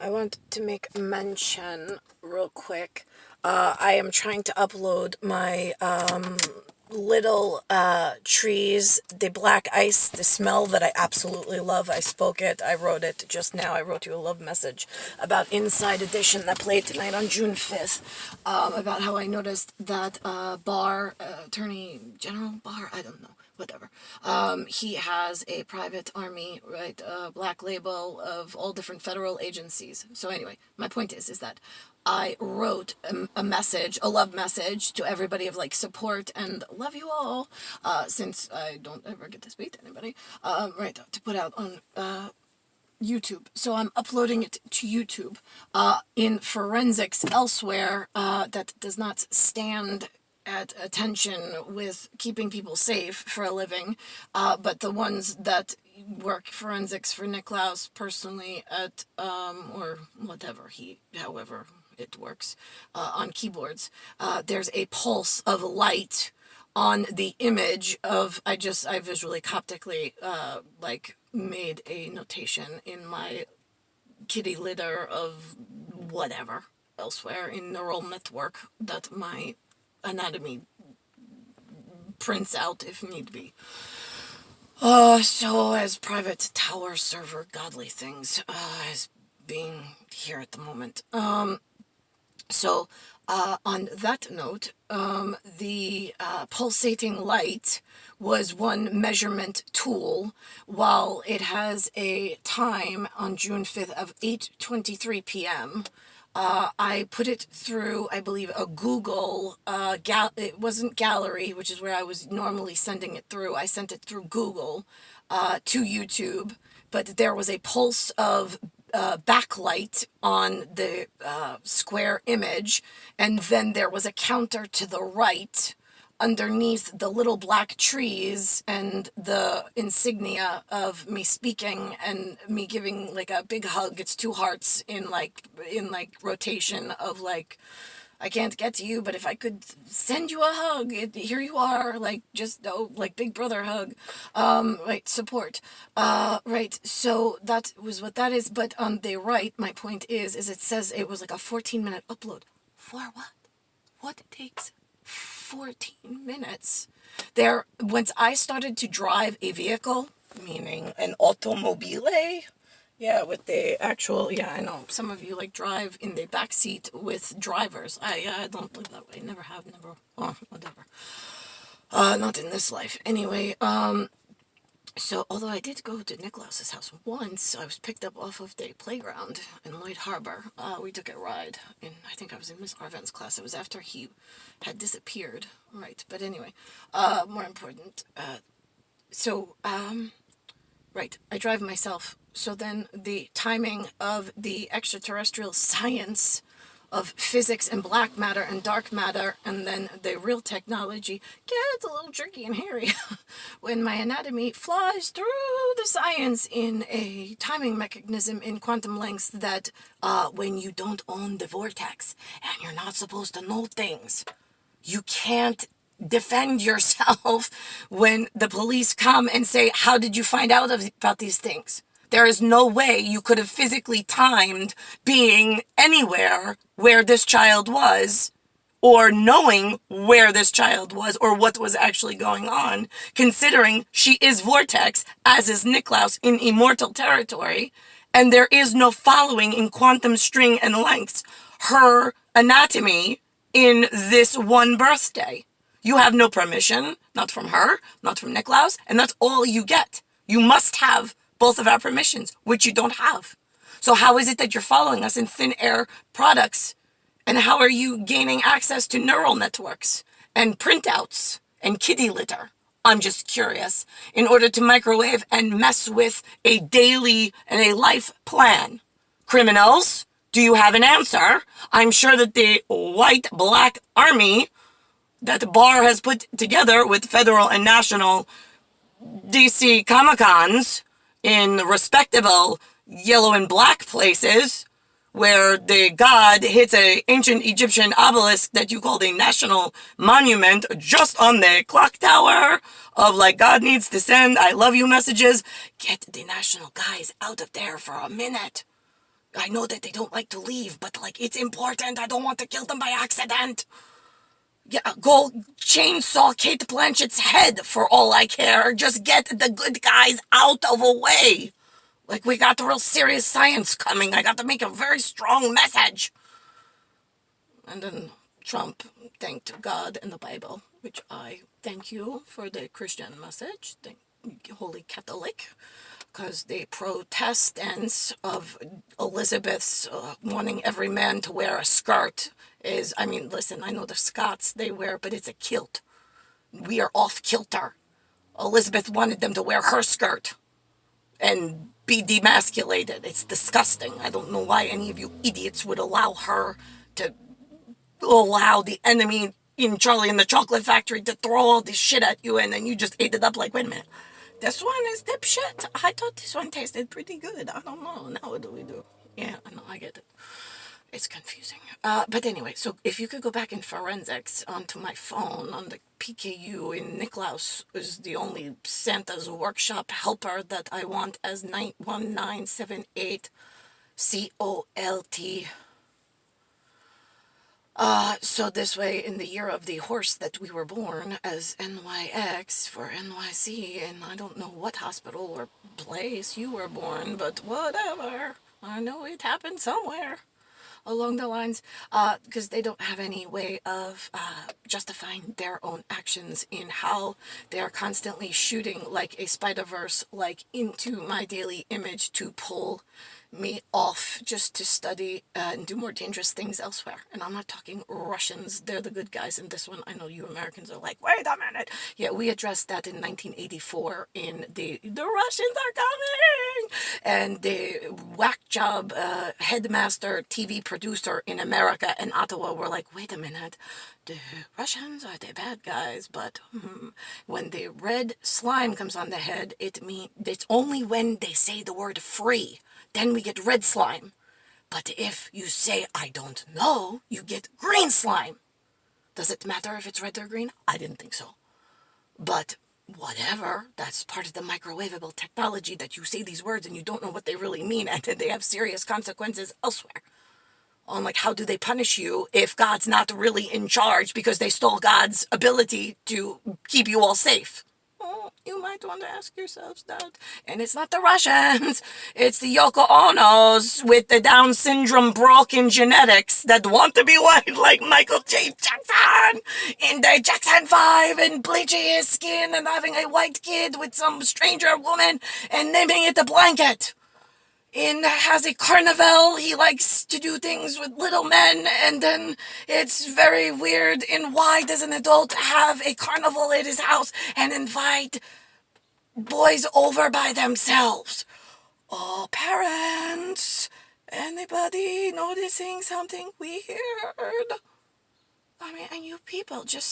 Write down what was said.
I want to make mention real quick. I am trying to upload my little trees, the black ice, the smell that I absolutely love. I spoke it, I wrote it just now. I wrote you a love message about Inside Edition that played tonight on June 5th, about how I noticed that Barr, Attorney General Barr, I don't know, whatever. He has a private army, right, black label of all different federal agencies. So anyway, my point is that I wrote a message, a love message to everybody of like support and love you all, since I don't ever get to speak to anybody, right, to put out on YouTube. So I'm uploading it to YouTube in forensics elsewhere that does not stand at attention with keeping people safe for a living, but the ones that work forensics for Niklaus personally at or whatever however it works on keyboards, there's a pulse of light on the image of, I visually coptically like made a notation in my kitty litter of whatever elsewhere in neural network that my anatomy prints out if need be. So as private tower server godly things, as being here at the moment. So on that note, the pulsating light was one measurement tool, while it has a time on June 5th of 8:23 p.m. I put it through, I believe, a Google, it wasn't Gallery, which is where I was normally sending it through. I sent it through Google to YouTube, but there was a pulse of backlight on the square image, and then there was a counter to the right underneath the little black trees and the insignia of me speaking and me giving like a big hug. It's two hearts in like rotation of like, I can't get to you, but if I could send you a hug, here you are, like, just, like, big brother hug, right, support, right, so that was what that is, but on the right, my point is it says it was like a 14-minute upload. For what? What takes 14 minutes? Once I started to drive a vehicle, meaning an automobile, yeah, with the actual, yeah, I know, some of you, like, drive in the back seat with drivers. I don't live that way, never have, never, oh, whatever. Not in this life. Anyway, so, although I did go to Niklaus's house once, I was picked up off of the playground in Lloyd Harbor. We took a ride, I think I was in Miss Arven's class. It was after he had disappeared, right, but anyway, more important, right, I drive myself. So then the timing of the extraterrestrial science of physics and black matter and dark matter, and then the real technology gets a little tricky and hairy when my anatomy flies through the science in a timing mechanism in quantum lengths that when you don't own the vortex and you're not supposed to know things, you can't defend yourself when the police come and say, how did you find out about these things? There is no way you could have physically timed being anywhere where this child was, or knowing where this child was, or what was actually going on, considering she is Vortex, as is Niklaus, in immortal territory, and there is no following in quantum string and lengths her anatomy in this one birthday. You have no permission, not from her, not from Niklaus, and that's all you get. You must have both of our permissions, which you don't have. So how is it that you're following us in thin air products? And how are you gaining access to neural networks and printouts and kitty litter? I'm just curious. In order to microwave and mess with a daily and a life plan. Criminals, do you have an answer? I'm sure that the white-black army that Barr has put together with federal and national DC Comic-Cons in respectable yellow and black places where the god hits an ancient Egyptian obelisk that you call the national monument just on the clock tower of like God needs to send I love you messages. Get the national guys out of there for a minute. I know that they don't like to leave, but, like, it's important. I don't want to kill them by accident. Yeah, go chainsaw Kate Blanchett's head for all I care. Just get the good guys out of the way. Like, we got real serious science coming. I got to make a very strong message. And then Trump thanked God and the Bible, which I thank you for the Christian message. Thank Holy Catholic, because the protestants of Elizabeth's wanting every man to wear a skirt is, I mean, listen, I know the Scots, they wear, but it's a kilt. We are off kilter. Elizabeth wanted them to wear her skirt and be demasculated. It's disgusting. I don't know why any of you idiots would allow her to allow the enemy in Charlie and the Chocolate Factory to throw all this shit at you, and then you just ate it up like, wait a minute, this one is dipshit. I thought this one tasted pretty good. I don't know. Now what do we do? Yeah, I know, I get it. It's confusing. But anyway, so if you could go back in forensics onto my phone on the PKU, in Niklaus is the only Santa's workshop helper that I want as 1978 COLT. So this way, in the year of the horse that we were born as NYX for NYC, and I don't know what hospital or place you were born, but whatever. I know it happened somewhere along the lines, because they don't have any way of justifying their own actions in how they are constantly shooting like a Spider-Verse, like into my daily image to pull me off just to study and do more dangerous things elsewhere. And I'm not talking Russians. They're the good guys in this one. I know you Americans are like, wait a minute. Yeah, we addressed that in 1984 in the Russians are coming. And the whack job headmaster TV producer in America and Ottawa were like, wait a minute. The Russians are the bad guys, but when the red slime comes on the head, it's only when they say the word free. Then we get red slime. But if you say, I don't know, you get green slime. Does it matter if it's red or green? I didn't think so. But whatever, that's part of the microwavable technology, that you say these words and you don't know what they really mean, and then they have serious consequences elsewhere. On, like, how do they punish you if God's not really in charge because they stole God's ability to keep you all safe? You might want to ask yourselves that. And it's not the Russians. It's the Yoko Onos with the Down syndrome broken genetics that want to be white like Michael J. Jackson in the Jackson 5 and bleaching his skin and having a white kid with some stranger woman and naming it the Blanket. Has a carnival. He likes to do things with little men, and then it's very weird. And why does an adult have a carnival at his house and invite boys over by themselves? Oh, parents, anybody noticing something weird? I mean, and you people just